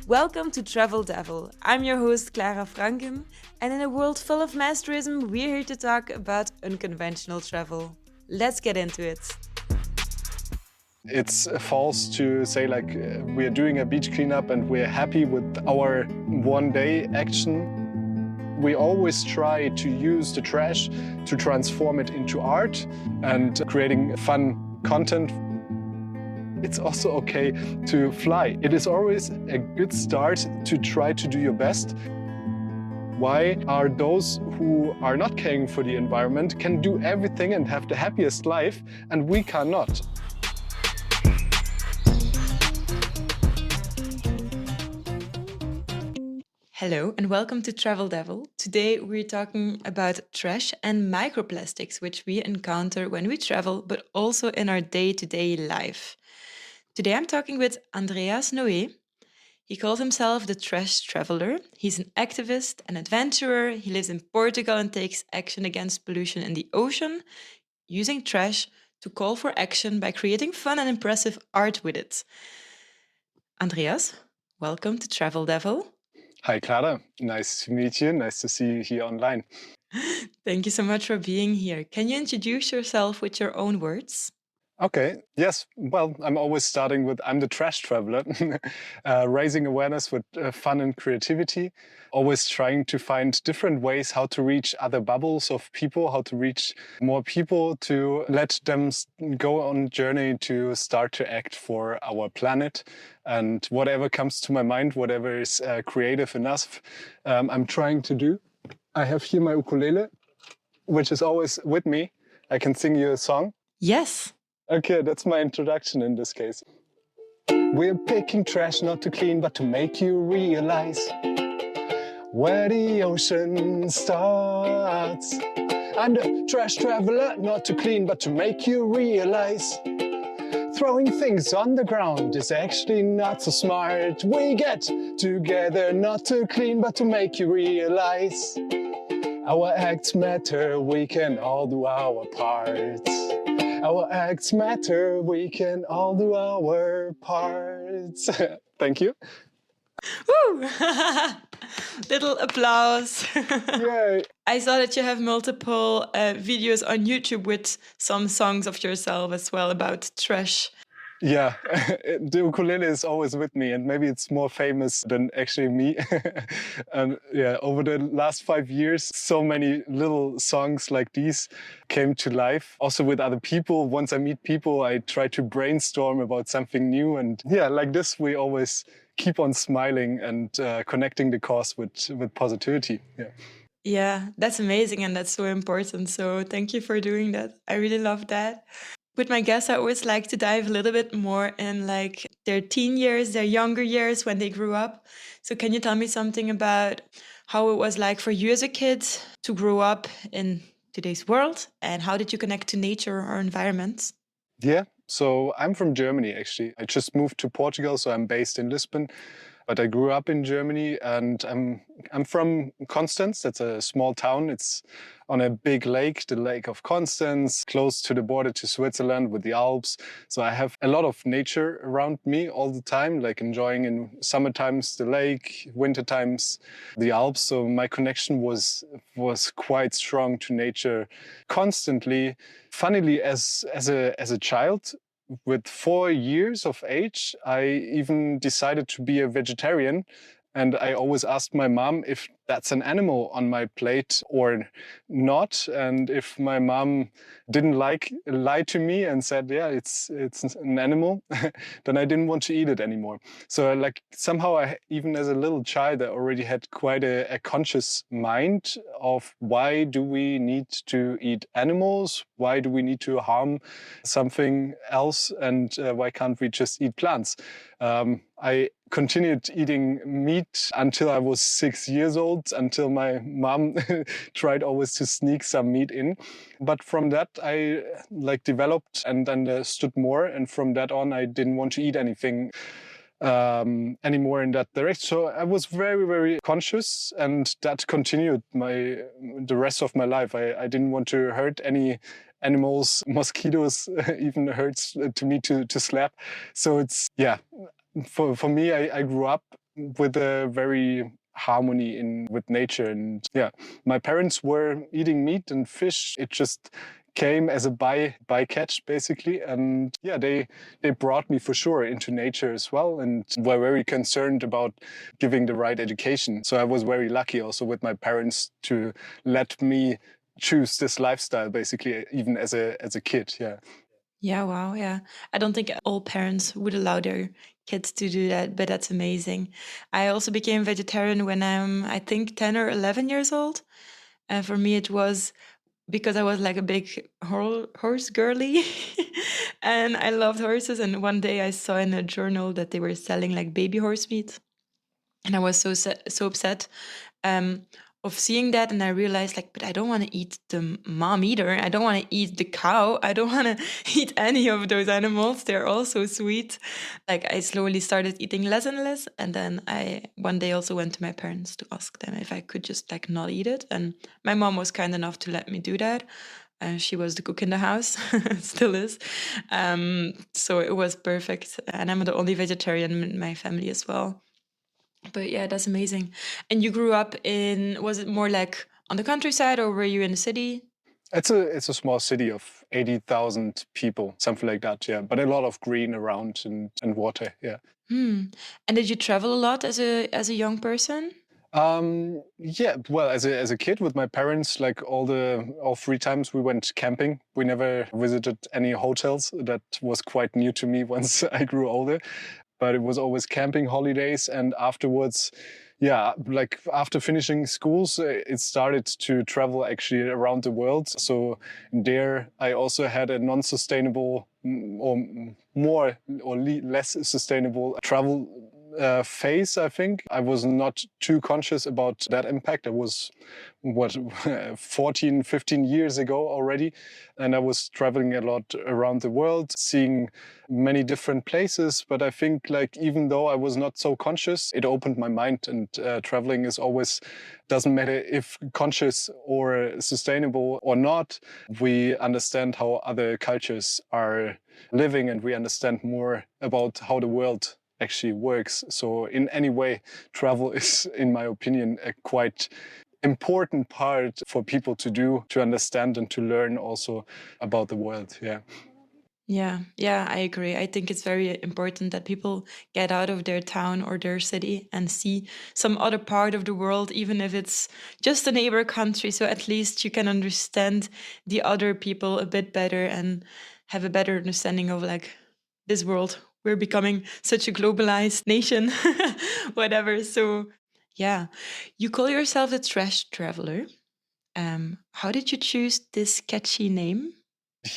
Welcome to Travel Devil. I'm your host Clara Francken, and in a world full of mass tourism, we're here to talk about unconventional travel. Let's get into it. It's false to say we're doing a beach cleanup and we're happy with our one-day action. We always try to use the trash to transform it into art and creating fun content. It's also okay to fly. It is always a good start to try to do your best. Why are those who are not caring for the environment can do everything and have the happiest life and we cannot? Hello and welcome to Travel Devil. Today we're talking about trash and microplastics, which we encounter when we travel, but also in our day-to-day life. Today I'm talking with Andreas Noe. He calls himself the trash traveler. He's an activist, an adventurer. He lives in Portugal and takes action against pollution in the ocean, using trash to call for action by creating fun and impressive art with it. Andreas, welcome to Travel Devil. Hi, Clara. Nice to meet you. Nice to see you here online. Thank you so much for being here. Can you introduce yourself with your own words? Okay, yes. Well, I'm always starting with I'm the trash traveler, raising awareness with fun and creativity, always trying to find different ways how to reach other bubbles of people, how to reach more people, to let them go on a journey to start to act for our planet. And whatever comes to my mind, whatever is creative enough, I'm trying to do. I have here my ukulele, which is always with me. I can sing you a song. Yes. Okay, that's my introduction in this case. We're picking trash not to clean, but to make you realize where the ocean starts. I'm the trash traveler, not to clean, but to make you realize throwing things on the ground is actually not so smart. We get together not to clean, but to make you realize our acts matter, we can all do our parts. Our acts matter, we can all do our parts. Thank you. Woo! Little applause. Yay. I saw that you have multiple videos on YouTube with some songs of yourself as well about trash. Yeah, the ukulele is always with me, and maybe it's more famous than actually me. And yeah, over the last 5 years, so many little songs like these came to life. Also with other people. Once I meet people, I try to brainstorm about something new. And yeah, like this, we always keep on smiling and connecting the cause with positivity. Yeah. Yeah, that's amazing and that's so important. So thank you for doing that. I really love that. With my guests, I always like to dive a little bit more in like their teen years, their younger years when they grew up. So can you tell me something about how it was like for you as a kid to grow up in today's world, and how did you connect to nature or environment? Yeah, so I'm from Germany, actually. I just moved to Portugal, so I'm based in Lisbon. But I grew up in Germany, and I'm from Constance. That's a small town. It's on a big lake, the Lake of Constance, close to the border to Switzerland with the Alps. So I have a lot of nature around me all the time, like enjoying in summer times the lake, winter times the Alps. So my connection was quite strong to nature constantly. Funnily, as a child, with 4 years of age, I even decided to be a vegetarian. And I always asked my mom if that's an animal on my plate or not. And if my mom didn't lie to me and said, yeah, it's an animal, then I didn't want to eat it anymore. So like somehow even as a little child, I already had quite a conscious mind of why do we need to eat animals? Why do we need to harm something else? And why can't we just eat plants? I continued eating meat until I was 6 years old, until my mom tried always to sneak some meat in. But from that, I developed and understood more. And from that on, I didn't want to eat anything anymore in that direction. So I was very, very conscious, and that continued the rest of my life. I didn't want to hurt any animals, mosquitoes, even hurts to me to slap. So it's, yeah, for me, I grew up with a very harmony in with nature. And yeah, my parents were eating meat and fish. It just came as a bycatch basically. And yeah, they brought me for sure into nature as well, and were very concerned about giving the right education. So I was very lucky also with my parents to let me choose this lifestyle basically, even as a kid. Yeah. Yeah, wow, yeah. I don't think all parents would allow their kids to do that, but that's amazing. I also became vegetarian when I'm, I think, 10 or 11 years old. And for me, it was because I was like a big horse girly and I loved horses. And one day I saw in a journal that they were selling like baby horse meat. And I was so upset um, of seeing that, and I realized like, but I don't want to eat the mom either. I don't want to eat the cow. I don't want to eat any of those animals. They're all so sweet. Like I slowly started eating less and less, and then I one day also went to my parents to ask them if I could just like not eat it, and my mom was kind enough to let me do that. She was the cook in the house, still is. So it was perfect, and I'm the only vegetarian in my family as well. But yeah, that's amazing. And you grew up in, was it more like on the countryside or were you in the city? It's a small city of 80,000 people, something like that, yeah. But a lot of green around and water, yeah. Hmm. And did you travel a lot as a young person? Yeah, well, as a kid with my parents, like all 3 times we went camping. We never visited any hotels. That was quite new to me once I grew older. But it was always camping holidays, and afterwards, yeah, like after finishing schools, it started to travel actually around the world. So there I also had a non-sustainable or more or less sustainable travel phase. I think I was not too conscious about that impact. I was what 14 15 years ago already, and I was traveling a lot around the world, seeing many different places. But I think like even though I was not so conscious, it opened my mind. And traveling is always, doesn't matter if conscious or sustainable or not, we understand how other cultures are living, and we understand more about how the world actually works. So in any way, travel is, in my opinion, a quite important part for people to do, to understand and to learn also about the world. Yeah. Yeah, yeah, I agree. I think it's very important that people get out of their town or their city and see some other part of the world, even if it's just a neighbor country. So at least you can understand the other people a bit better and have a better understanding of like this world. We're becoming such a globalized nation, whatever. So yeah, you call yourself a trash traveler. How did you choose this catchy name?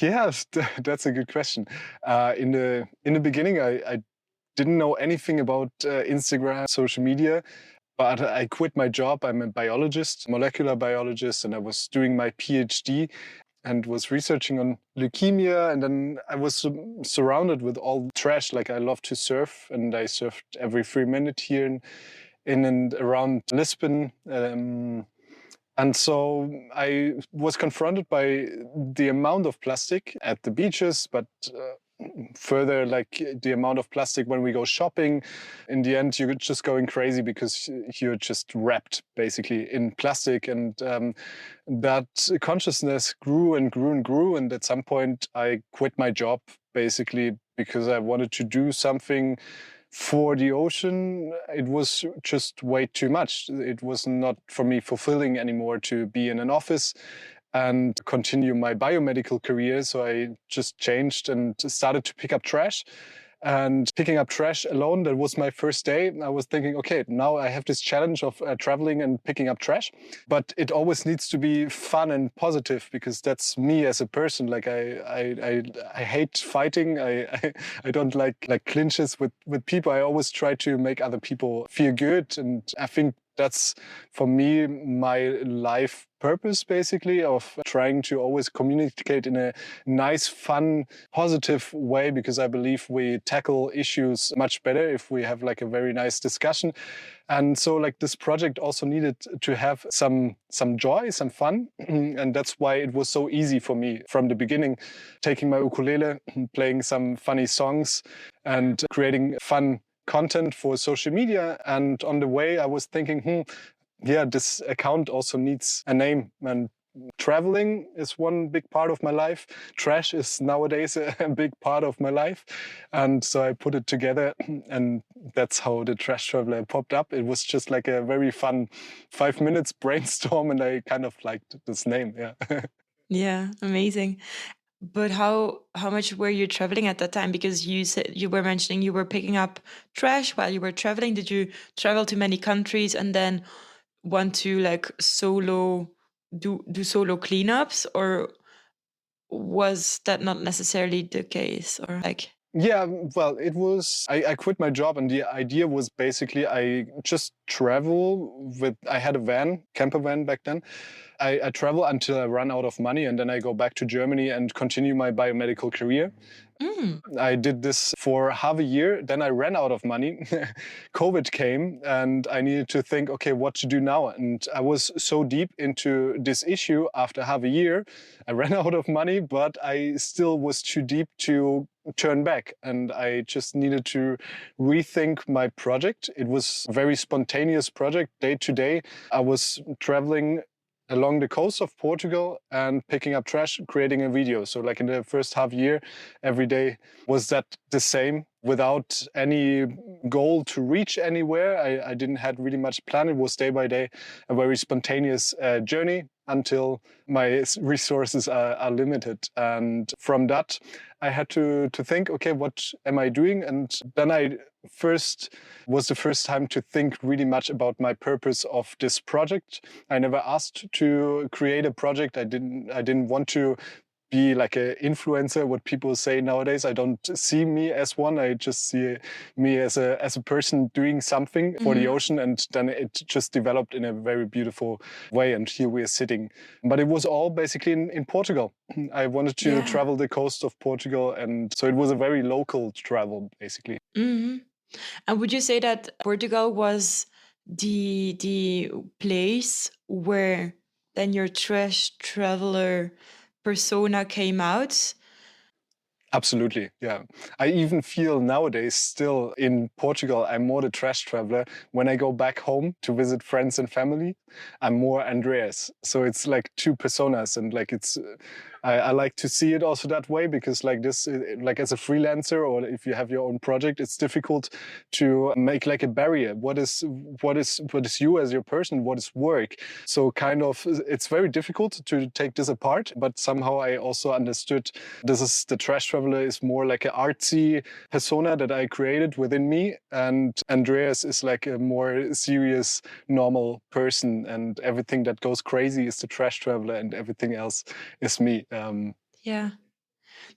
Yes, that's a good question. In the beginning, I didn't know anything about Instagram, social media, but I quit my job. I'm a biologist, molecular biologist, and I was doing my PhD and was researching on leukemia. And then I was surrounded with all trash. Like I love to surf, and I surfed every 3 minutes here in and around Lisbon. And so I was confronted by the amount of plastic at the beaches, but further, like the amount of plastic when we go shopping. In the end, you're just going crazy because you're just wrapped basically in plastic. And that consciousness grew and grew and grew. And at some point, I quit my job basically because I wanted to do something for the ocean. It was just way too much. It was not for me fulfilling anymore to be in an office and continue my biomedical career. So I just changed and started to pick up trash. And picking up trash alone, that was my first day. I was thinking, okay, now I have this challenge of traveling and picking up trash. But it always needs to be fun and positive, because that's me as a person. Like I hate fighting. I don't like clinches with people. I always try to make other people feel good. And I think that's for me my life purpose, basically, of trying to always communicate in a nice, fun, positive way, because I believe we tackle issues much better if we have like a very nice discussion. And so like this project also needed to have some joy, some fun. And that's why it was so easy for me from the beginning, taking my ukulele, playing some funny songs and creating fun content for social media. And on the way, I was thinking, yeah, this account also needs a name. And traveling is one big part of my life. Trash is nowadays a big part of my life. And so I put it together, and that's how the Trash Traveler popped up. It was just like a very fun 5 minutes brainstorm, and I kind of liked this name. Yeah. Yeah, amazing. But how much were you traveling at that time? Because you said you were mentioning you were picking up trash while you were traveling. Did you travel to many countries and then want to like solo do solo cleanups, or was that not necessarily the case? Or like Yeah, well, it was. I quit my job, and the idea was basically I just travel with. I had a van, camper van back then. I travel until I run out of money, and then I go back to Germany and continue my biomedical career. mm, I did this for half a year. Then I ran out of money. COVID came, and I needed to think, okay, what to do now? And I was so deep into this issue after half a year. I ran out of money, but I still was too deep to turn back. And I just needed to rethink my project. It was a very spontaneous project, day to day. I was traveling along the coast of Portugal and picking up trash, creating a video. So like in the first half year, every day was that the same without any goal to reach anywhere. I didn't have really much plan. It was day by day, a very spontaneous journey until my resources are limited. And from that, I had to think, okay, what am I doing? And then I first was the first time to think really much about my purpose of this project. I never asked to create a project. I didn't want to be like an influencer, what people say nowadays. I don't see me as one. I just see me as a person doing something for the mhm, ocean, and then it just developed in a very beautiful way. And here we are sitting. But it was all basically in Portugal. I wanted to yeah. travel the coast of Portugal, and so it was a very local travel, basically. Hmm. And would you say that Portugal was the place where then your trash traveler persona came out? Absolutely, yeah. I even feel nowadays still in Portugal, I'm more the trash traveler. When I go back home to visit friends and family, I'm more Andreas. So it's like two personas, and like it's. I like to see it also that way, because like this, like as a freelancer, or if you have your own project, it's difficult to make like a barrier. What is you as your person? What is work? So kind of, it's very difficult to take this apart. But somehow I also understood this is the trash traveler is more like an artsy persona that I created within me, and Andreas is like a more serious, normal person, and everything that goes crazy is the trash traveler, and everything else is me. Yeah.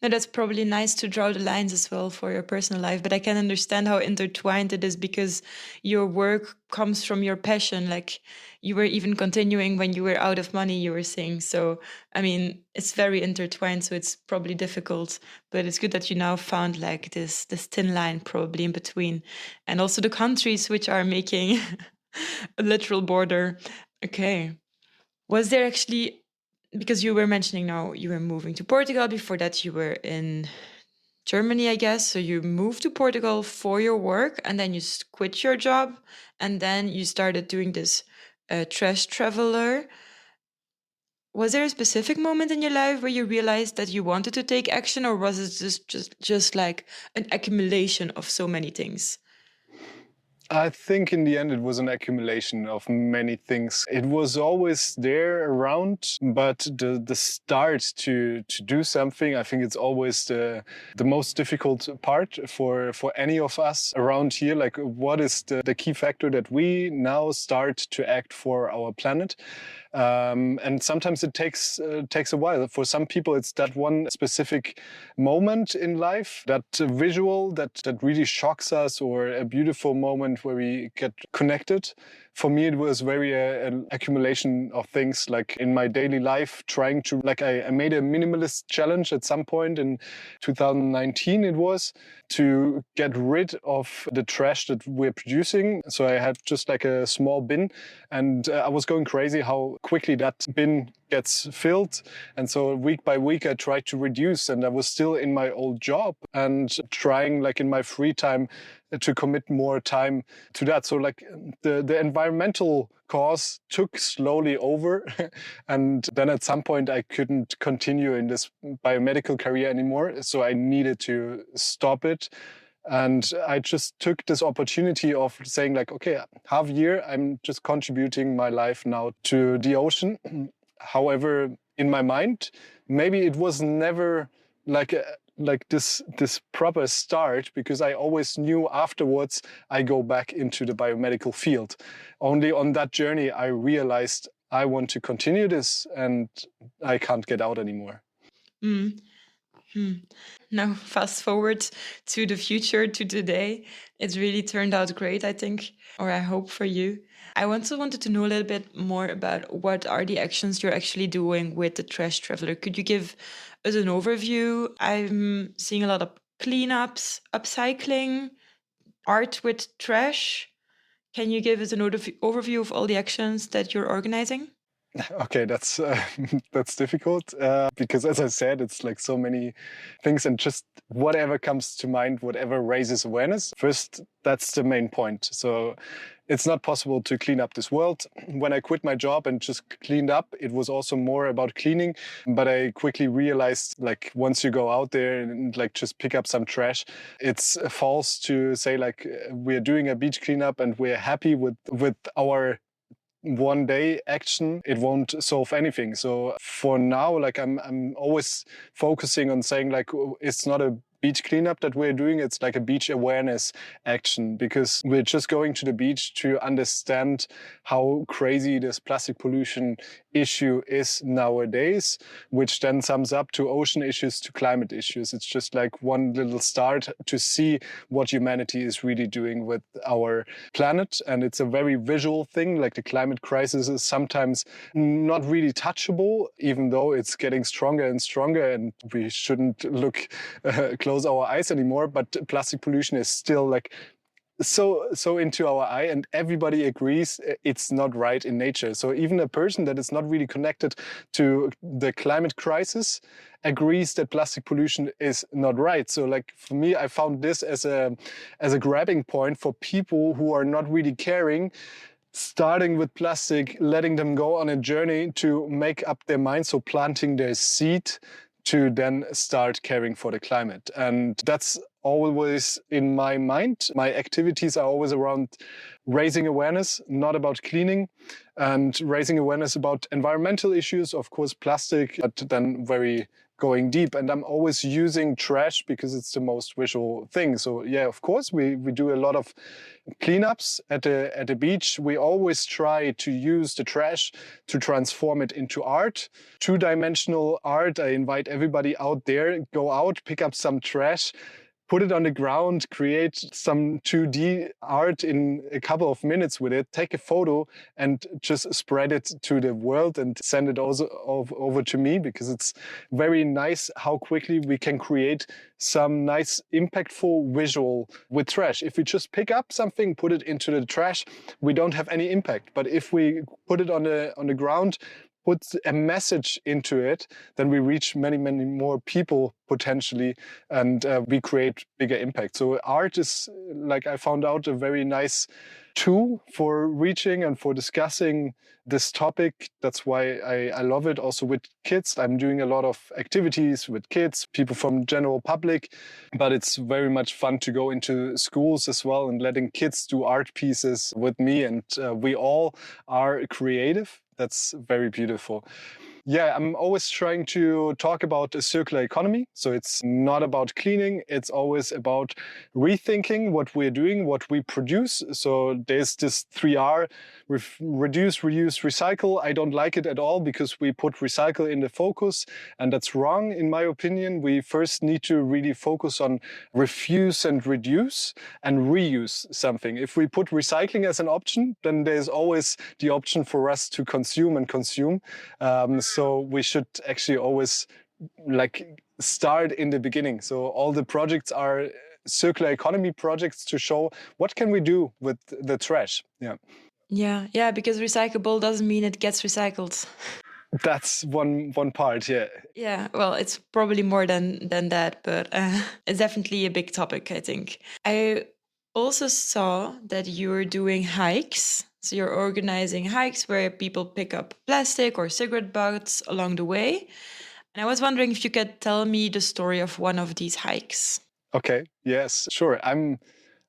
No, that's probably nice to draw the lines as well for your personal life, but I can understand how intertwined it is because your work comes from your passion. Like you were even continuing when you were out of money, you were saying. So, I mean, it's very intertwined, so it's probably difficult, but it's good that you now found like this thin line probably in between. And also the countries which are making a literal border. Okay. Was there actually, because you were mentioning now you were moving to Portugal, before that you were in Germany, I guess. So you moved to Portugal for your work and then you quit your job and then you started doing this trash traveler. Was there a specific moment in your life where you realized that you wanted to take action, or was it just like an accumulation of so many things? I think in the end it was an accumulation of many things. It was always there around, but the start to do something, I think it's always the most difficult part for any of us around here. Like, what is the key factor that we now start to act for our planet? And sometimes it takes a while. For some people, it's that one specific moment in life, that visual that really shocks us, or a beautiful moment where we get connected. For me, it was very an accumulation of things, like in my daily life, trying to, like I made a minimalist challenge at some point in 2019, it was, to get rid of the trash that we're producing. So I had just like a small bin, and I was going crazy how quickly that bin gets filled. And so week by week, I tried to reduce, and I was still in my old job and trying, like in my free time, to commit more time to that. So like the environmental cause took slowly over. And then at some point I couldn't continue in this biomedical career anymore. So I needed to stop it. And I just took this opportunity of saying like, okay, half year, I'm just contributing my life now to the ocean. However, in my mind, maybe it was never like this proper start, because I always knew afterwards I go back into the biomedical field. Only on that journey, I realized I want to continue this and I can't get out anymore. Mm. Now, fast forward to the future, to today. It's really turned out great, I think, or I hope for you. I also wanted to know a little bit more about what are the actions you're actually doing with the Trash Traveler. Could you give us an overview? I'm seeing a lot of cleanups, upcycling, art with trash. Can you give us an overview of all the actions that you're organizing? Okay, that's that's difficult because, as I said, it's like so many things, and just whatever comes to mind, whatever raises awareness. First, that's the main point. So it's not possible to clean up this world. When I quit my job and just cleaned up, it was also more about cleaning. But I quickly realized, like, once you go out there and like just pick up some trash, it's false to say like we're doing a beach cleanup and we're happy with our one day action. It won't solve anything. So for now, like I'm always focusing on saying like it's not a beach cleanup that we're doing, it's like a beach awareness action, because we're just going to the beach to understand how crazy this plastic pollution issue is nowadays, which then sums up to ocean issues, to climate issues. It's just like one little start to see what humanity is really doing with our planet. And it's a very visual thing. Like the climate crisis is sometimes not really touchable, even though it's getting stronger and stronger, and we shouldn't look close our eyes anymore. But plastic pollution is still like so into our eye, and everybody agrees it's not right in nature. So even a person that is not really connected to the climate crisis agrees that plastic pollution is not right. So like for me, I found this as a grabbing point for people who are not really caring, starting with plastic, letting them go on a journey to make up their mind, so planting their seed to then start caring for the climate. And that's always in my mind. My activities are always around raising awareness, not about cleaning, and raising awareness about environmental issues, of course, plastic, but then very going deep. And I'm always using trash because it's the most visual thing. So yeah, of course, we do a lot of cleanups at the beach. We always try to use the trash to transform it into art, two-dimensional art. I invite everybody out there, go out, pick up some trash, put it on the ground, create some 2D art in a couple of minutes with it, take a photo and just spread it to the world and send it also over to me, because it's very nice how quickly we can create some nice impactful visual with trash. If we just pick up something, put it into the trash, we don't have any impact. But if we put it on the ground, put a message into it, then we reach many more people potentially, and we create bigger impact. So art is, like I found out, a very nice tool for reaching and for discussing this topic. That's why I love it. Also with kids, I'm doing a lot of activities with kids, people from general public, but it's very much fun to go into schools as well and letting kids do art pieces with me. And we all are creative. That's very beautiful. Yeah, I'm always trying to talk about a circular economy. So it's not about cleaning. It's always about rethinking what we're doing, what we produce. So there's this 3R, reduce, reuse, recycle. I don't like it at all because we put recycle in the focus, and that's wrong in my opinion. We first need to really focus on refuse and reduce and reuse something. If we put recycling as an option, then there's always the option for us to consume and consume. So we should actually always like start in the beginning. So all the projects are circular economy projects to show what can we do with the trash. Yeah. Yeah, because recyclable doesn't mean it gets recycled. That's one part, yeah. Yeah, well, it's probably more than that, but it's definitely a big topic, I think. I also saw that you're doing hikes. So you're organizing hikes where people pick up plastic or cigarette butts along the way. And I was wondering if you could tell me the story of one of these hikes. Okay, yes, sure. I'm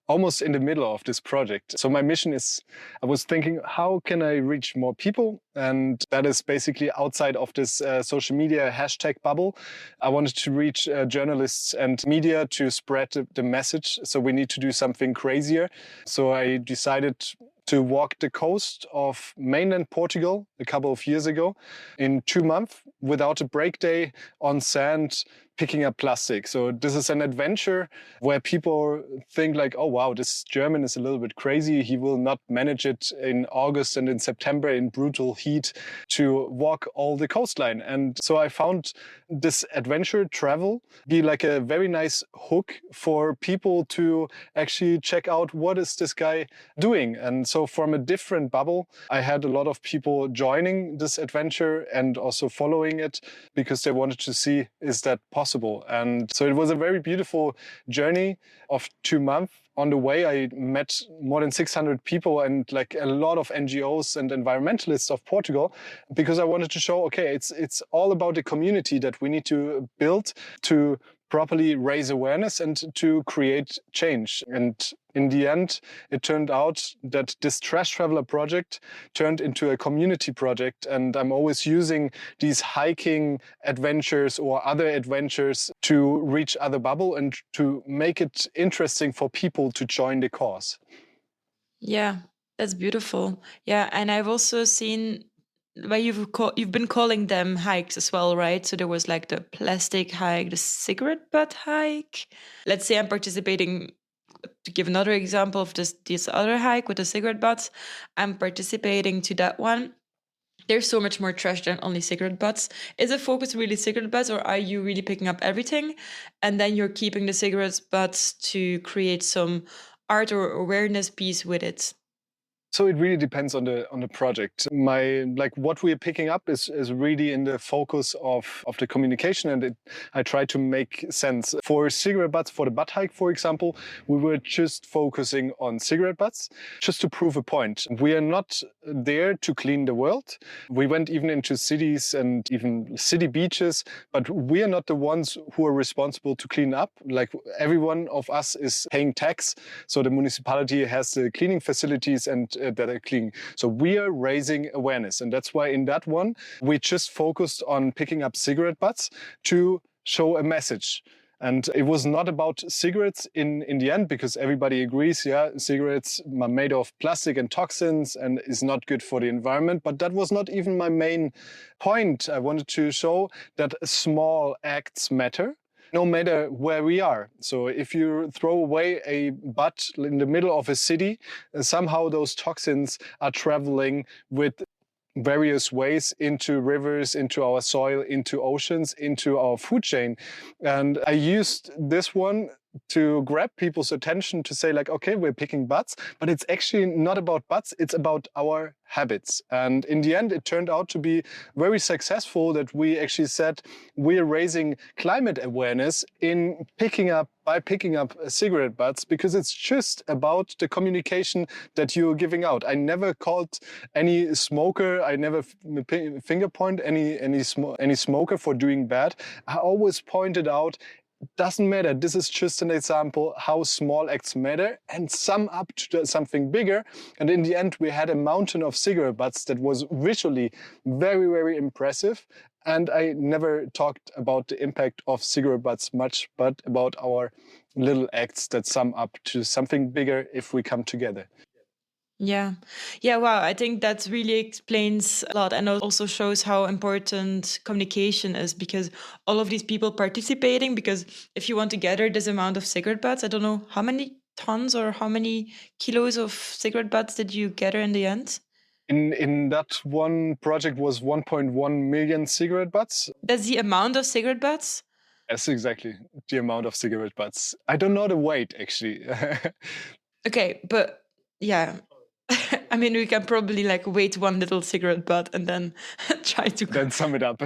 almost in the middle of this project. So my mission is, I was thinking, how can I reach more people? And that is basically outside of this social media hashtag bubble. I wanted to reach journalists and media to spread the message. So we need to do something crazier. So I decided to walk the coast of mainland Portugal a couple of years ago in 2 months without a break day on sand, picking up plastic. So this is an adventure where people think like, oh wow, this German is a little bit crazy. He will not manage it in August and in September in brutal heat to walk all the coastline. And so I found this adventure travel be like a very nice hook for people to actually check out what is this guy doing. And so from a different bubble, I had a lot of people joining this adventure and also following it because they wanted to see, is that possible? And so it was a very beautiful journey of 2 months. On the way, I met more than 600 people and like a lot of NGOs and environmentalists of Portugal, because I wanted to show, okay, it's all about the community that we need to build to properly raise awareness and to create change. And in the end, it turned out that this Trash Traveler project turned into a community project. And I'm always using these hiking adventures or other adventures to reach other bubble and to make it interesting for people to join the cause. Yeah, that's beautiful. Yeah, and I've also seen where you've been calling them hikes as well, right? So there was like the plastic hike, the cigarette butt hike. Let's say I'm participating. To give another example of this other hike with the cigarette butts, I'm participating to that one. There's so much more trash than only cigarette butts. Is the focus really cigarette butts, or are you really picking up everything, and then you're keeping the cigarette butts to create some art or awareness piece with it? So it really depends on the project. My like what we're picking up is really in the focus of the communication, and I try to make sense. For cigarette butts, for the butt hike, for example, we were just focusing on cigarette butts, just to prove a point. We are not there to clean the world. We went even into cities and even city beaches, but we are not the ones who are responsible to clean up. Like every one of us is paying tax, so the municipality has the cleaning facilities and that are clean. So we are raising awareness. And that's why in that one, we just focused on picking up cigarette butts to show a message. And it was not about cigarettes in the end, because everybody agrees, yeah, cigarettes are made of plastic and toxins and is not good for the environment. But that was not even my main point. I wanted to show that small acts matter, no matter where we are. So if you throw away a butt in the middle of a city, somehow those toxins are traveling with various ways into rivers, into our soil, into oceans, into our food chain. And I used this one to grab people's attention to say like, okay, we're picking butts, but it's actually not about butts, it's about our habits. And in the end, it turned out to be very successful that we actually said we're raising climate awareness in by picking up cigarette butts, because it's just about the communication that you're giving out. I never called any smoker, I never finger point any smoker for doing bad. I always pointed out, doesn't matter. This is just an example how small acts matter and sum up to something bigger. And in the end, we had a mountain of cigarette butts that was visually very, very impressive. And I never talked about the impact of cigarette butts much, but about our little acts that sum up to something bigger if we come together. Yeah. Yeah, wow. I think that really explains a lot and also shows how important communication is, because all of these people participating, because if you want to gather this amount of cigarette butts, I don't know how many tons or how many kilos of cigarette butts did you gather in the end? In that one project was 1.1 million cigarette butts. That's the amount of cigarette butts? That's exactly the amount of cigarette butts. I don't know the weight actually. Okay, but yeah. I mean, we can probably like wait one little cigarette butt and then try to. Then sum it up.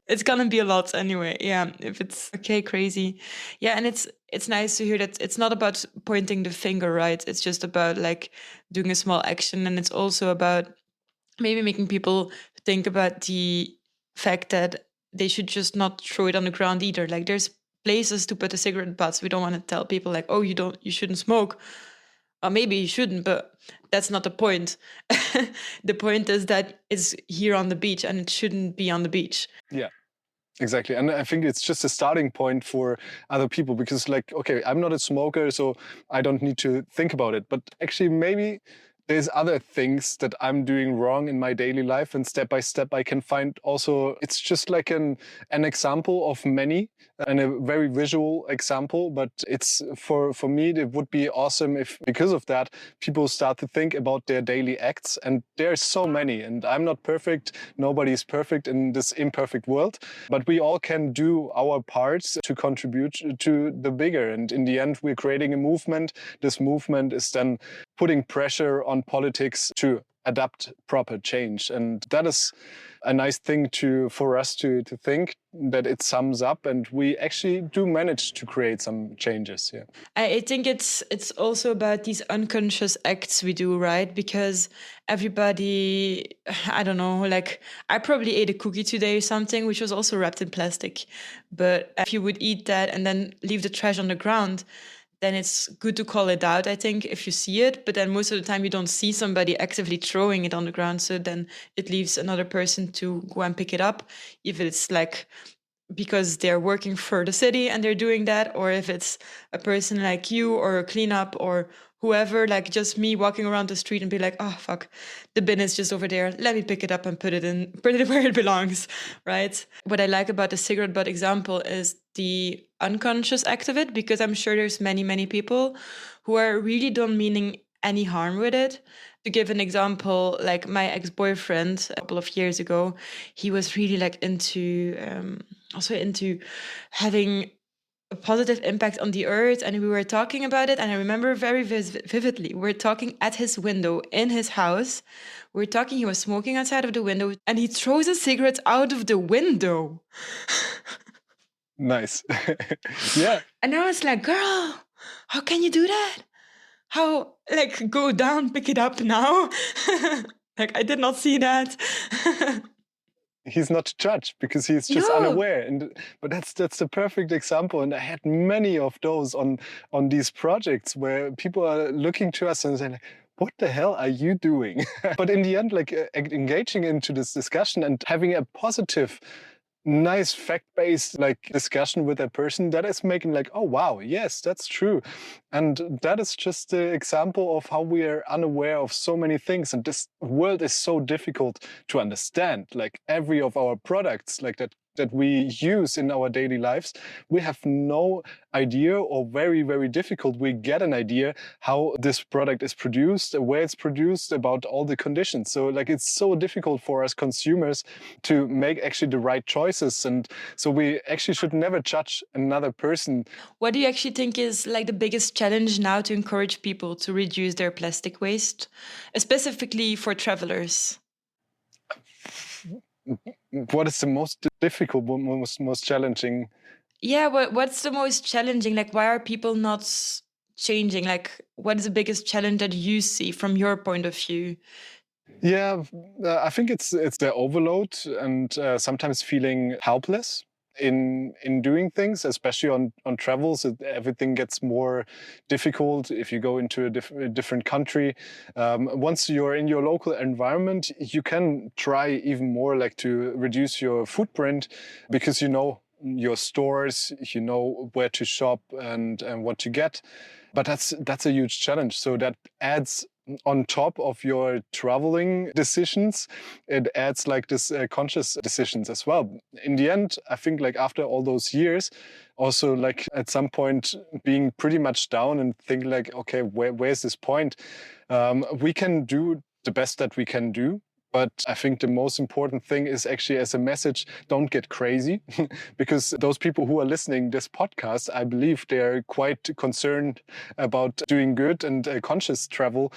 It's gonna be a lot anyway. Yeah, if it's okay, crazy. Yeah, and it's nice to hear that it's not about pointing the finger, right? It's just about like doing a small action, and it's also about maybe making people think about the fact that they should just not throw it on the ground either. Like there's places to put the cigarette butts. We don't want to tell people like, oh, you shouldn't smoke. Or maybe you shouldn't, but that's not the point. The point is that it's here on the beach and it shouldn't be on the beach. Yeah. Exactly. And I think it's just a starting point for other people because, like, okay, I'm not a smoker, so I don't need to think about it. But actually, maybe there's other things that I'm doing wrong in my daily life. And step by step, I can find also, it's just like an example of many and a very visual example. But it's for me, it would be awesome if, because of that, people start to think about their daily acts. And there's so many. And I'm not perfect. Nobody's perfect in this imperfect world. But we all can do our parts to contribute to the bigger. And in the end, we're creating a movement. This movement is then putting pressure on politics to adapt proper change. And that is a nice thing for us to think that it sums up, and we actually do manage to create some changes. Yeah. I think it's also about these unconscious acts we do, right? Because everybody, I don't know, like I probably ate a cookie today or something, which was also wrapped in plastic. But if you would eat that and then leave the trash on the ground, then it's good to call it out, I think, if you see it. But then most of the time you don't see somebody actively throwing it on the ground. So then it leaves another person to go and pick it up. If it's like because they're working for the city and they're doing that, or if it's a person like you or a cleanup or whoever, like just me walking around the street and be like, oh fuck, the bin is just over there, let me pick it up and put it where it belongs, right? What I like about the cigarette butt example is the unconscious act of it, because I'm sure there's many people who are really don't meaning any harm with it. To give an example, like my ex-boyfriend a couple of years ago, he was really like into also into having a positive impact on the earth, and we were talking about it, and I remember very vividly we were talking at his window in his house. We were talking, he was smoking outside of the window and he throws a cigarette out of the window. Nice. Yeah. And I was like, girl, how can you do that? How, like, go down, pick it up now? Like, I did not see that. He's not judged because he's just No. unaware. But that's the perfect example. And I had many of those on these projects where people are looking to us and saying, what the hell are you doing? But in the end, like engaging into this discussion and having a positive, nice fact-based like discussion with a person, that is making like, oh wow, yes, that's true. And that is just the example of how we are unaware of so many things. And this world is so difficult to understand. Like every of our products like that we use in our daily lives, we have no idea, or very difficult. We get an idea how this product is produced, where it's produced, about all the conditions. So like it's so difficult for us consumers to make actually the right choices. And so we actually should never judge another person. What do you actually think is like the biggest challenge now to encourage people to reduce their plastic waste, specifically for travelers? What is the most difficult, most challenging? Yeah, what's the most challenging? Like, why are people not changing? Like, what is the biggest challenge that you see from your point of view? Yeah, I think it's the overload and sometimes feeling helpless in doing things, especially on travels. Everything gets more difficult if you go into a different country. Once you're in your local environment, you can try even more like to reduce your footprint because you know your stores, you know where to shop and what to get. But that's a huge challenge. So that adds on top of your traveling decisions, it adds like this conscious decisions as well. In the end, I think like after all those years, also like at some point being pretty much down and think like, okay, where's this point? We can do the best that we can do. But I think the most important thing is actually as a message, don't get crazy because those people who are listening this podcast, I believe they're quite concerned about doing good and conscious travel.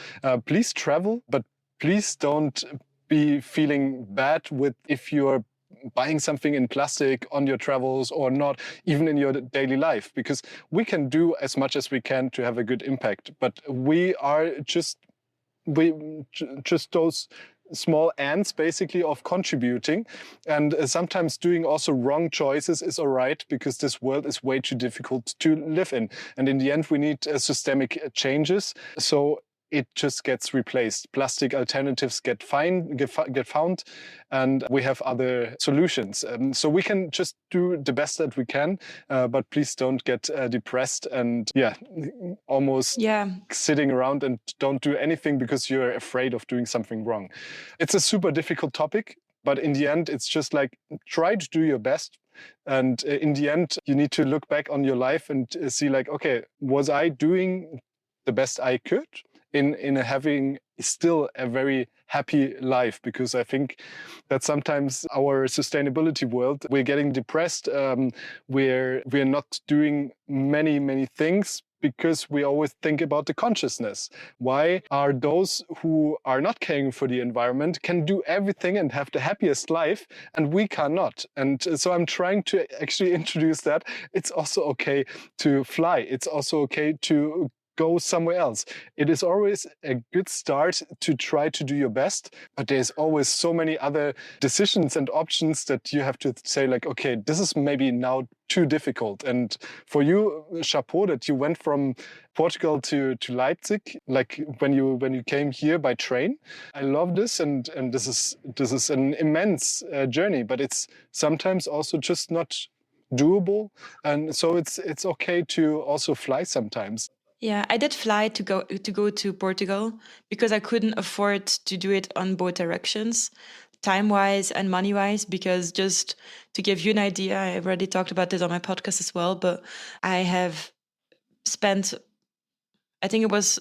Please travel, but please don't be feeling bad with if you're buying something in plastic on your travels or not, even in your daily life, because we can do as much as we can to have a good impact. But we are just those small ants basically of contributing, and sometimes doing also wrong choices is all right, because this world is way too difficult to live in, and in the end we need systemic changes, so it just gets replaced. Plastic alternatives get found, and we have other solutions. So we can just do the best that we can, but please don't get depressed and almost sitting around and don't do anything because you're afraid of doing something wrong. It's a super difficult topic, but in the end, it's just like try to do your best. And in the end, you need to look back on your life and see like, okay, was I doing the best I could in having still a very happy life? Because I think that sometimes our sustainability world, we're getting depressed. We're not doing many things because we always think about the consciousness. Why are those who are not caring for the environment can do everything and have the happiest life, and we cannot? And so I'm trying to actually introduce that it's also okay to fly. It's also okay to go somewhere else. It is always a good start to try to do your best, but there's always so many other decisions and options that you have to say like, okay, this is maybe now too difficult. And for you, chapeau that you went from Portugal to Leipzig, like when you came here by train. I love this, and this is an immense journey, but it's sometimes also just not doable, and so it's okay to also fly sometimes. Yeah, I did fly to go to Portugal because I couldn't afford to do it on both directions, time-wise and money-wise. Because just to give you an idea, I already talked about this on my podcast as well, but I have spent, I think it was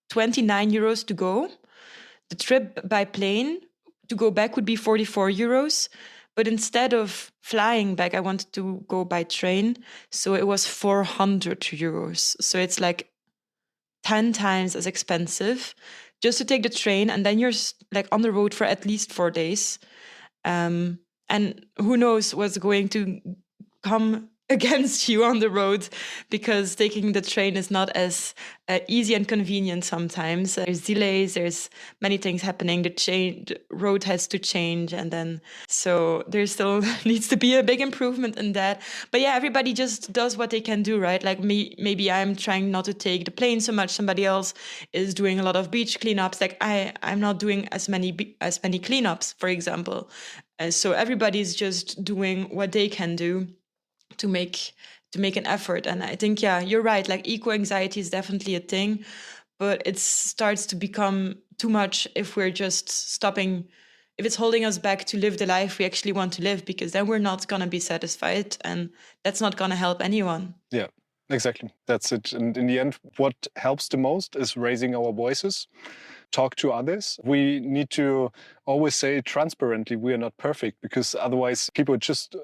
29 euros to go. The trip by plane to go back would be 44 euros. But instead of flying back, I wanted to go by train. So it was 400 euros. So it's like 10 times as expensive just to take the train. And then you're like on the road for at least 4 days. And who knows what's going to come against you on the road, because taking the train is not as easy and convenient sometimes. There's delays, there's many things happening. The road has to change, and then so there still needs to be a big improvement in that. But yeah, everybody just does what they can do, right? Like me, maybe I'm trying not to take the plane so much. Somebody else is doing a lot of beach cleanups. Like I'm not doing as many cleanups, for example. So everybody's just doing what they can do to make an effort. And I think, yeah, you're right. Like eco anxiety is definitely a thing, but it starts to become too much if we're just stopping, if it's holding us back to live the life we actually want to live, because then we're not going to be satisfied, and that's not going to help anyone. Yeah, exactly. That's it. And in the end, what helps the most is raising our voices, talk to others. We need to always say transparently we are not perfect, because otherwise people just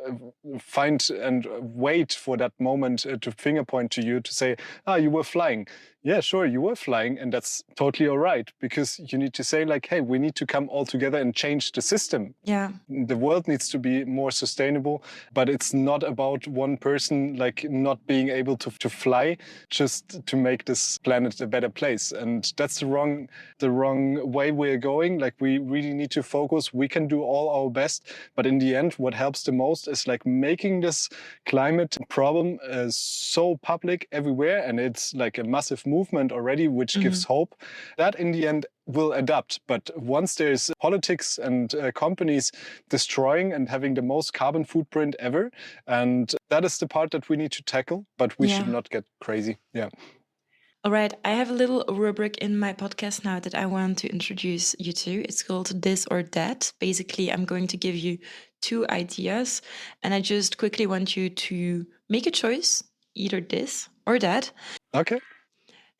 find and wait for that moment to finger point to you to say, you were flying. Yeah, sure, you were flying, and that's totally all right, because you need to say like, hey, we need to come all together and change the system. Yeah. The world needs to be more sustainable, but it's not about one person like not being able to fly just to make this planet a better place. And that's the wrong way we're going. Like we really need to focus. We can do all our best, but in the end, what helps the most is like making this climate problem so public everywhere, and it's like a massive movement already, which gives hope. That in the end will adapt. But once there's politics and companies destroying and having the most carbon footprint ever, and that is the part that we need to tackle, but we should not get crazy. Yeah. All right, I have a little rubric in my podcast now that I want to introduce you to. It's called This or That. Basically, I'm going to give you 2 ideas, and I just quickly want you to make a choice, either this or that. Okay.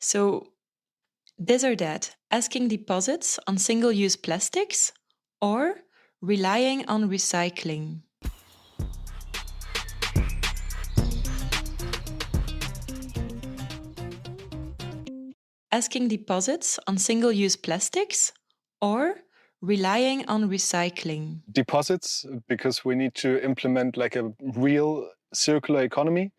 So, this or that, asking deposits on single-use plastics or relying on recycling? Asking deposits on single use plastics or relying on recycling? Deposits, because we need to implement like a real circular economy.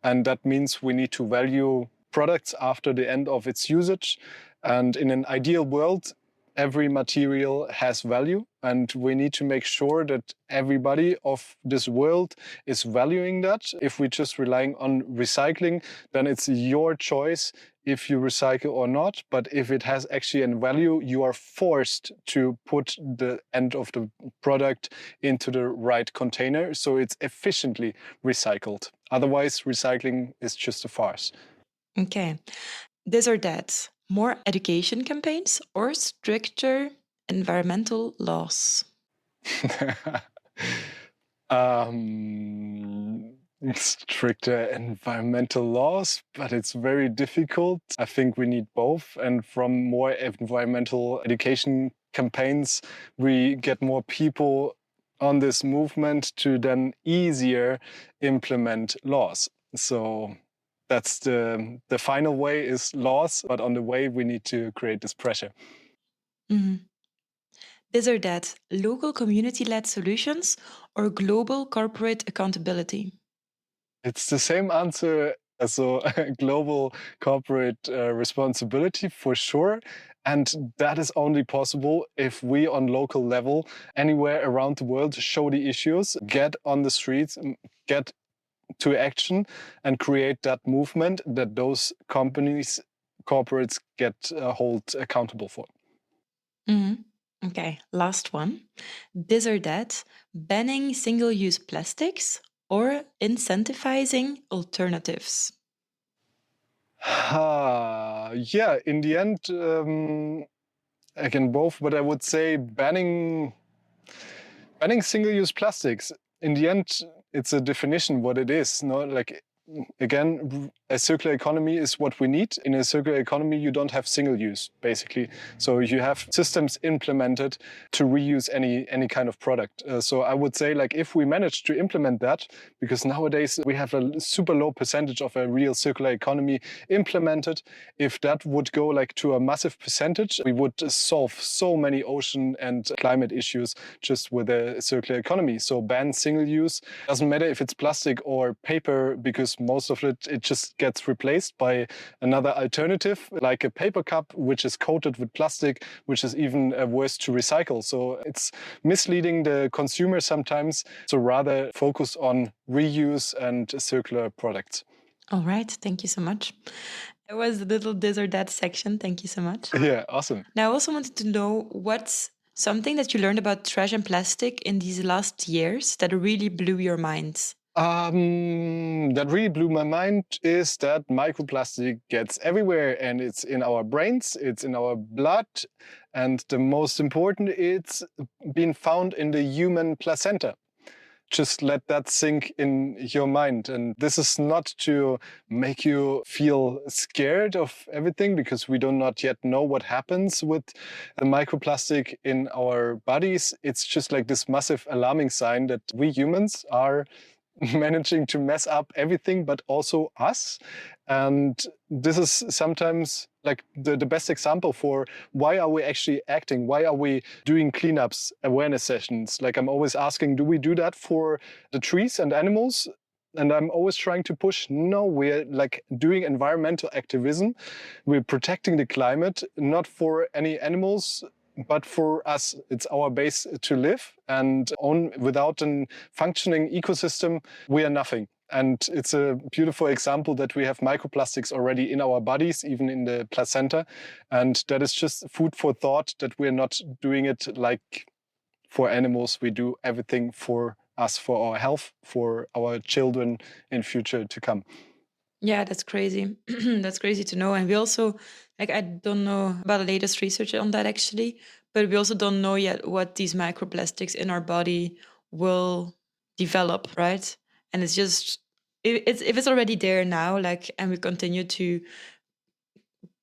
And that means we need to value products after the end of its usage. And in an ideal world, every material has value. And we need to make sure that everybody of this world is valuing that. If we're just relying on recycling, then it's your choice if you recycle or not. But if it has actually a value, you are forced to put the end of the product into the right container so it's efficiently recycled. Otherwise, recycling is just a farce. Okay. This or that. More education campaigns or stricter environmental laws? Stricter environmental laws, but it's very difficult. I think we need both. And from more environmental education campaigns, we get more people on this movement to then easier implement laws. So that's the final way is laws, but on the way we need to create this pressure. Mhm. This or that. Local community led solutions or global corporate accountability? It's the same answer as so global corporate responsibility for sure. And that is only possible if we on local level, anywhere around the world, show the issues, get on the streets, get to action and create that movement that those companies, corporates get hold accountable for. Mhm. Okay, last one. This or that. Banning single use plastics or incentivizing alternatives? Yeah, in the end, I can both, but I would say banning single-use plastics. In the end, it's a definition what it is. No, like again, a circular economy is what we need. In a circular economy, you don't have single use, basically. So you have systems implemented to reuse any kind of product. So I would say, like, if we manage to implement that, because nowadays we have a super low percentage of a real circular economy implemented. If that would go like to a massive percentage, we would solve so many ocean and climate issues just with a circular economy. So ban single use. Doesn't matter if it's plastic or paper, because most of it just gets replaced by another alternative, like a paper cup, which is coated with plastic, which is even worse to recycle. So it's misleading the consumer sometimes. So rather focus on reuse and circular products. All right, thank you so much. It was a little this or that section. Thank you so much. Yeah, awesome. Now, I also wanted to know what's something that you learned about trash and plastic in these last years that really blew your mind. That really blew my mind is that microplastic gets everywhere and it's in our brains, it's in our blood, and the most important, it's being found in the human placenta. Just let that sink in your mind. And this is not to make you feel scared of everything, because we do not yet know what happens with the microplastic in our bodies. It's just like this massive alarming sign that we humans are managing to mess up everything, but also us. And this is sometimes like the best example for why are we actually acting? Why are we doing cleanups, awareness sessions? Like I'm always asking, do we do that for the trees and animals? And I'm always trying to push, no, we're like doing environmental activism. We're protecting the climate, not for any animals, but for us. It's our base to live. And without a functioning ecosystem, we are nothing. And it's a beautiful example that we have microplastics already in our bodies, even in the placenta. And that is just food for thought that we're not doing it like for animals. We do everything for us, for our health, for our children in future to come. Yeah, that's crazy. That's crazy to know. And we also, like, I don't know about the latest research on that actually, but we also don't know yet what these microplastics in our body will develop, right? And it's just, if it's already there now, like, and we continue to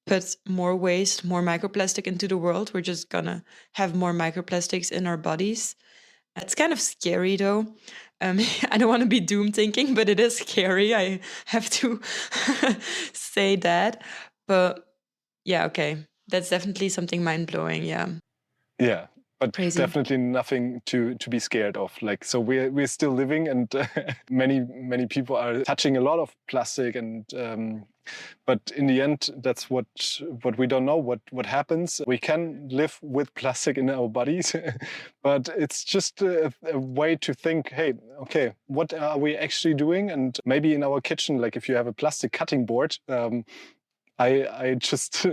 put more waste, more microplastic into the world. We're just gonna have more microplastics in our bodies. It's kind of scary though. I don't want to be doom thinking, but it is scary. I have to say that. But yeah, okay. That's definitely something mind blowing. Yeah. Yeah, but Crazy. definitely nothing to be scared of. Like, so we're still living, and many people are touching a lot of plastic, and but in the end, that's what we don't know. What happens? We can live with plastic in our bodies, but it's just a way to think. Hey, okay, what are we actually doing? And maybe in our kitchen, like if you have a plastic cutting board. I just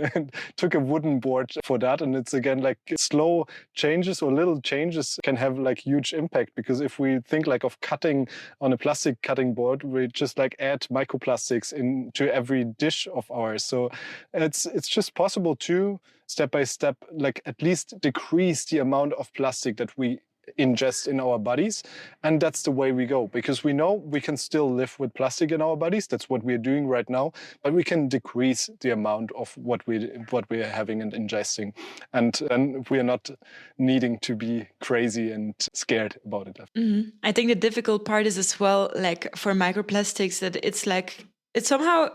took a wooden board for that, and it's again like slow changes or little changes can have like huge impact, because if we think like of cutting on a plastic cutting board, we just like add microplastics into every dish of ours. So it's just possible to step by step like at least decrease the amount of plastic that we ingest in our bodies, and that's the way we go, because we know we can still live with plastic in our bodies. That's what we're doing right now, but we can decrease the amount of what we're having and ingesting, and then we're not needing to be crazy and scared about it. I think the difficult part is as well, like for microplastics, that it's like it somehow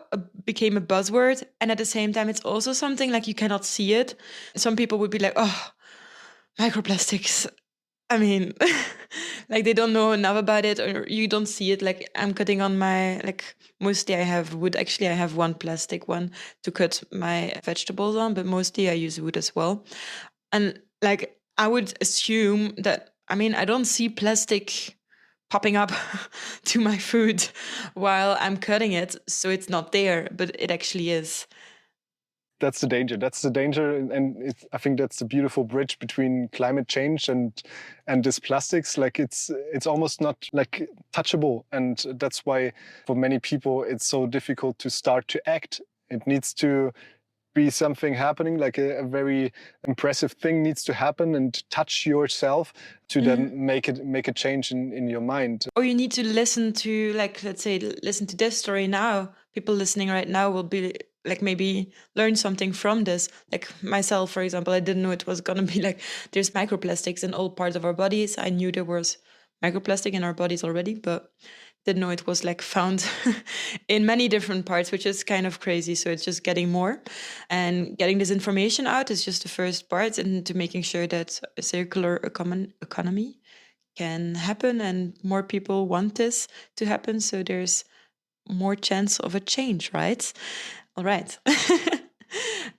became a buzzword, and at the same time, it's also something like you cannot see it. Some people would be like, "Oh, microplastics." I mean, like they don't know enough about it, or you don't see it. Like I'm cutting on my like mostly I have wood. Actually, I have one plastic one to cut my vegetables on, but mostly I use wood as well. And like I would assume that I mean I don't see plastic popping up to my food while I'm cutting it, so it's not there, but it actually is. That's the danger. That's the danger, and I think that's the beautiful bridge between climate change and this plastics. Like it's almost not like touchable, and that's why for many people it's so difficult to start to act. It needs to be something happening, like a very impressive thing needs to happen and touch yourself to then make a change in your mind. Or you need to listen to like let's say listen to this story now. People listening right now will be like maybe learn something from this. Like myself, for example, I didn't know it was gonna be like there's microplastics in all parts of our bodies. I knew there was microplastic in our bodies already, but didn't know it was like found in many different parts, which is kind of crazy. So it's just getting more, and getting this information out is just the first part into making sure that a circular economy can happen and more people want this to happen, so there's more chance of a change, right? All right.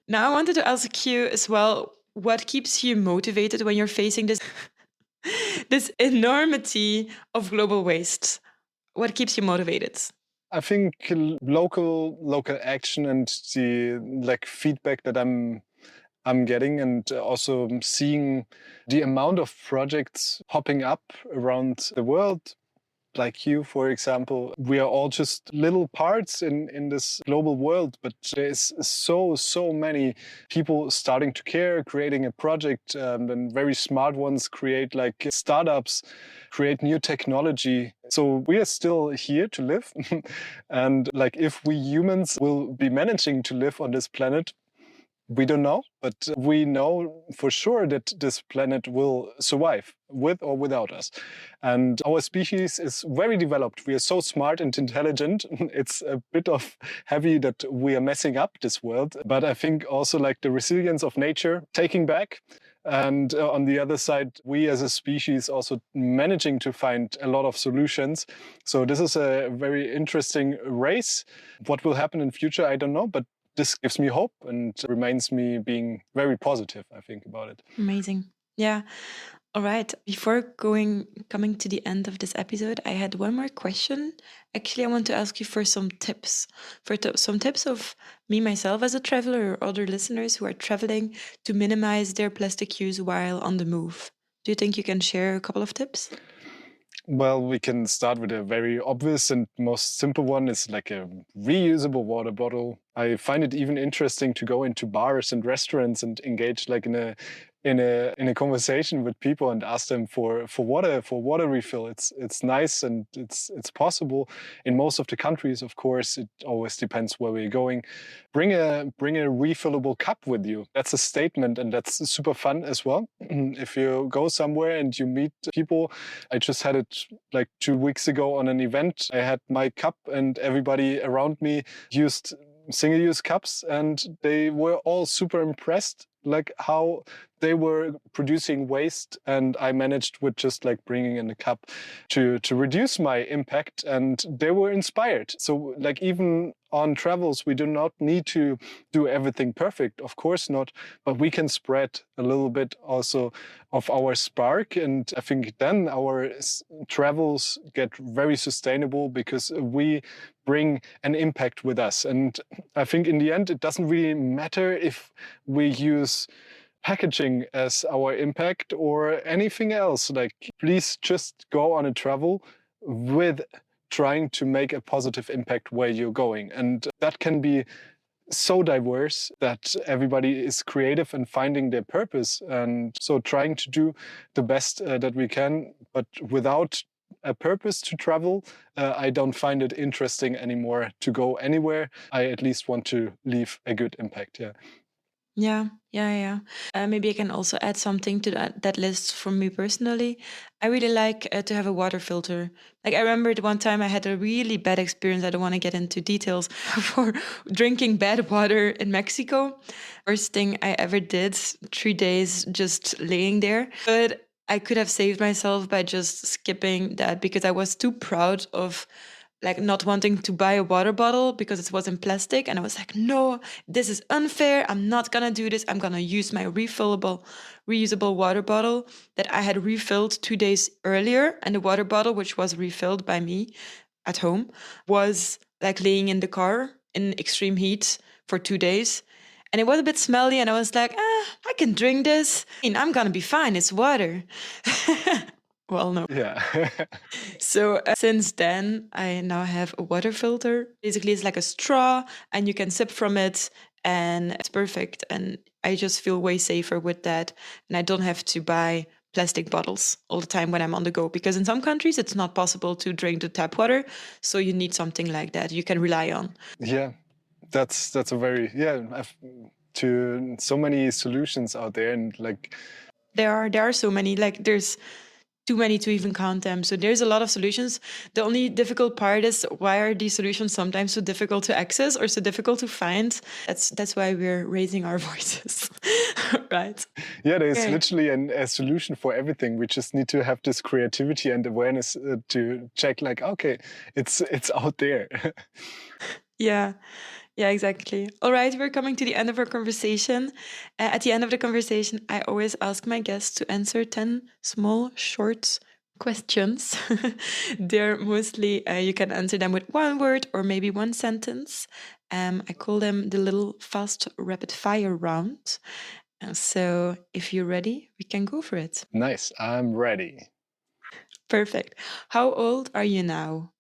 Now I wanted to ask you as well, what keeps you motivated when you're facing this this enormity of global waste? What keeps you motivated? I think local action and the like feedback that I'm getting, and also seeing the amount of projects popping up around the world, like you, for example. We are all just little parts in this global world, but there's so many people starting to care, creating a project, and very smart ones create like startups, create new technology. So we are still here to live. And like if we humans will be managing to live on this planet, we don't know, but we know for sure that this planet will survive with or without us. And our species is very developed. We are so smart and intelligent. It's a bit of heavy that we are messing up this world. But I think also like the resilience of nature taking back. And on the other side, we as a species also managing to find a lot of solutions. So this is a very interesting race. What will happen in future, I don't know, but this gives me hope and reminds me being very positive, I think, about it. Amazing. Yeah. All right. Before coming to the end of this episode, I had one more question. Actually, I want to ask you for some tips, some tips of me myself as a traveler or other listeners who are traveling to minimize their plastic use while on the move. Do you think you can share a couple of tips? Well, we can start with a very obvious and most simple one. Is like a reusable water bottle. I find it even interesting to go into bars and restaurants and engage like in a conversation with people and ask them for water refill. It's nice and it's possible in most of the countries. Of course, it always depends where we're going. Bring a refillable cup with you. That's a statement, and that's super fun as well. If you go somewhere and you meet people, I just had it like 2 weeks ago on an event. I had my cup, and everybody around me used single-use cups, and they were all super impressed, like how they were producing waste, and I managed with just like bringing in a cup to reduce my impact, and they were inspired. So like even on travels, we do not need to do everything perfect, of course not, but we can spread a little bit also of our spark, and I think then our travels get very sustainable because we bring an impact with us. And I think in the end, it doesn't really matter if we use packaging as our impact or anything else. Like, please just go on a travel with trying to make a positive impact where you're going. And that can be so diverse that everybody is creative and finding their purpose. And so trying to do the best that we can, but without a purpose to travel, I don't find it interesting anymore to go anywhere. I at least want to leave a good impact. Yeah. Yeah. Maybe I can also add something to that list from me personally. I really like to have a water filter. Like I remember the one time I had a really bad experience. I don't want to get into details for drinking bad water in Mexico. First thing I ever did, 3 days just laying there. But I could have saved myself by just skipping that because I was too proud of like not wanting to buy a water bottle because it was in plastic, and I was like, no, this is unfair, I'm not gonna do this, I'm gonna use my reusable water bottle that I had refilled 2 days earlier. And the water bottle, which was refilled by me at home, was like laying in the car in extreme heat for 2 days, and it was a bit smelly, and I was like, I can drink this, I'm gonna be fine, it's water. Well, no. Yeah. So since then, I now have a water filter. Basically, it's like a straw, and you can sip from it, and it's perfect. And I just feel way safer with that. And I don't have to buy plastic bottles all the time when I'm on the go, because in some countries it's not possible to drink the tap water. So you need something like that you can rely on. Yeah. That's a very, yeah, to so many solutions out there, and like There are so many, like there's too many to even count them. So there's a lot of solutions. The only difficult part is, why are these solutions sometimes so difficult to access or so difficult to find? That's why we're raising our voices, right? yeah, there's Okay. literally a solution for everything. We just need to have this creativity and awareness to check like, okay, it's out there. Yeah. Yeah, exactly. All right, we're coming to the end of our conversation. At the end of the conversation, I always ask my guests to answer 10 small, short questions. They're mostly, you can answer them with one word or maybe one sentence. I call them the little fast rapid fire round. So if you're ready, we can go for it. Nice, I'm ready. Perfect. How old are you now?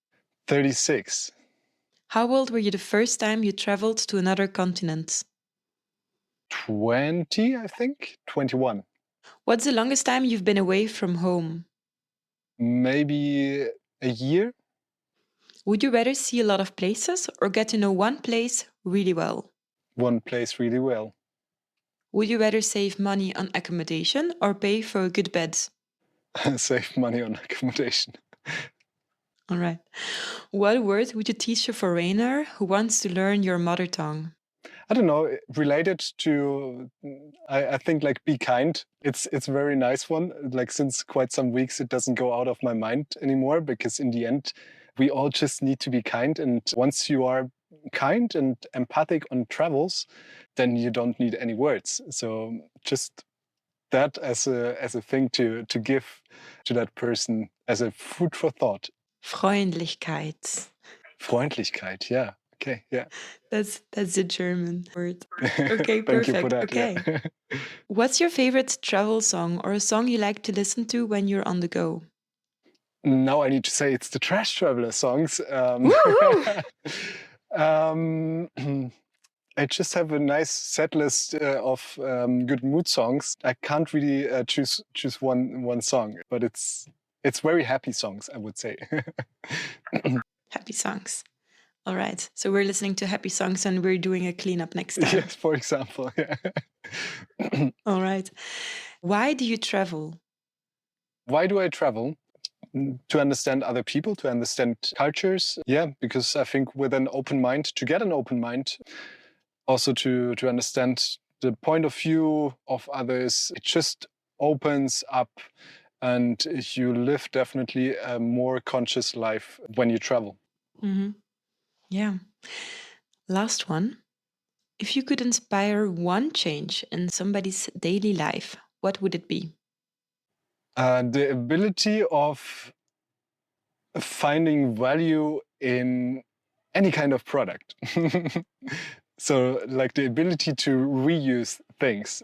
36. How old were you the first time you traveled to another continent? 20, I think. 21. What's the longest time you've been away from home? Maybe a year. Would you rather see a lot of places or get to know one place really well? One place really well. Would you rather save money on accommodation or pay for a good bed? Save money on accommodation. All right. What word would you teach a foreigner who wants to learn your mother tongue? I don't know, related to, I think like be kind. It's a very nice one. Like since quite some weeks, it doesn't go out of my mind anymore, because in the end, we all just need to be kind. And once you are kind and empathic on travels, then you don't need any words. So just that as a thing to give to that person as a food for thought. Freundlichkeit. Freundlichkeit, yeah. Okay, yeah. That's the German word. Okay, Thank you for perfect. that. Okay. Yeah. What's your favorite travel song or a song you like to listen to when you're on the go? Now I need to say it's the Trash Traveler songs. Woohoo! Um, I just have a nice set list of good mood songs. I can't really choose one song, but it's very happy songs, I would say. Happy songs. All right. So we're listening to happy songs and we're doing a cleanup next time. Yes, for example. Yeah. All right. Why do you travel? Why do I travel? To understand other people, to understand cultures. Yeah, because I think with an open mind, to get an open mind, also to understand the point of view of others, it just opens up and you live definitely a more conscious life when you travel. Mm-hmm. Yeah. Last one. If you could inspire one change in somebody's daily life, what would it be? The ability of finding value in any kind of product. So, like the ability to reuse things.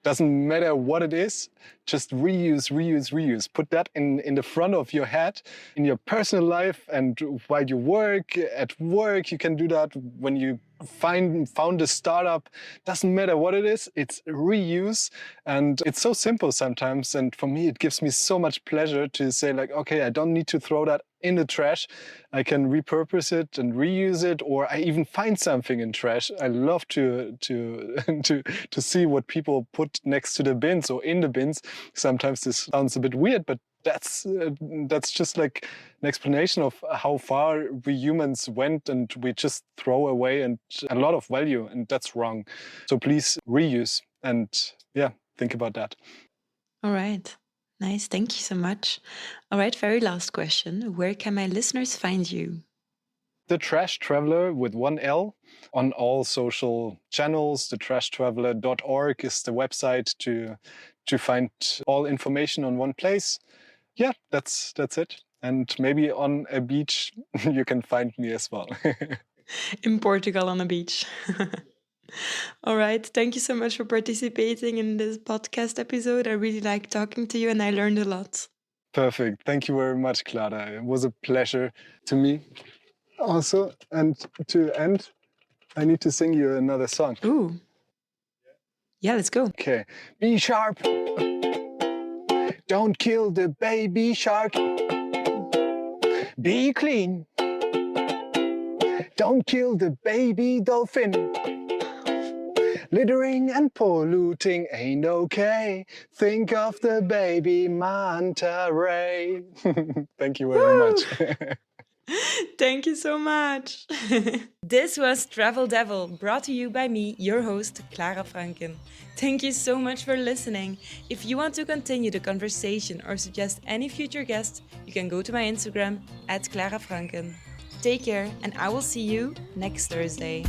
Doesn't matter what it is, just reuse, reuse, reuse. Put that in the front of your head, in your personal life, and while you work, at work, you can do that. When you found a startup, doesn't matter what it is, it's reuse. And it's so simple sometimes. And for me, it gives me so much pleasure to say like, okay, I don't need to throw that in the trash. I can repurpose it and reuse it, or I even find something in trash. I love to to see what people put next to the bins or in the bins. Sometimes this sounds a bit weird, but that's just like an explanation of how far we humans went, and we just throw away and a lot of value, and that's wrong. So please reuse and yeah, think about that. All right. Nice. Thank you so much. All right. Very last question. Where can my listeners find you? The Trash Traveler with one L on all social channels. thetrashtraveler.org is the website to find all information on one place. Yeah, that's it. And maybe on a beach you can find me as well. In Portugal on a beach. All right. Thank you so much for participating in this podcast episode. I really like talking to you and I learned a lot. Perfect. Thank you very much, Clara. It was a pleasure to me also. And to end, I need to sing you another song. Ooh. Yeah, let's go. Okay. Be sharp. Don't kill the baby shark. Be clean. Don't kill the baby dolphin. Littering and polluting ain't okay. Think of the baby manta ray. Thank you very much. Thank you so much. This was Travel Devil, brought to you by me, your host, Clara Francken. Thank you so much for listening. If you want to continue the conversation or suggest any future guests, you can go to my Instagram @ClaraFrancken. Take care, and I will see you next Thursday.